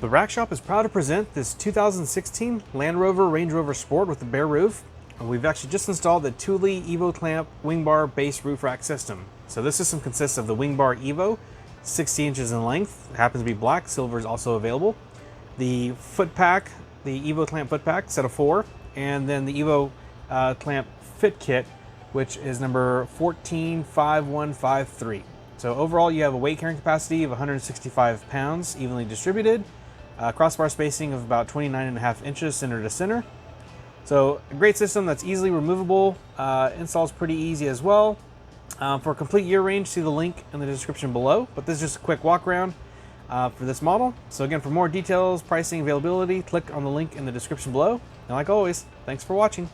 The Rack Shop is proud to present this 2016 Land Rover Range Rover Sport with a bare roof. We've actually just installed the Thule Evo Clamp WingBar base roof rack system. So this system consists of the WingBar Evo, 60 inches in length. It happens to be black, silver is also available. The foot pack, the Evo Clamp foot pack, set of 4, and then the Evo Clamp fit kit, which is number 145153. So overall you have a weight carrying capacity of 165 pounds, evenly distributed. Crossbar spacing of about 29.5 inches center to center. So a great system that's easily removable. Installs pretty easy as well. For a complete year range, see the link in the description below. But this is just a quick walk around for this model. So again, for more details, pricing, availability, click on the link in the description below. And like always, thanks for watching.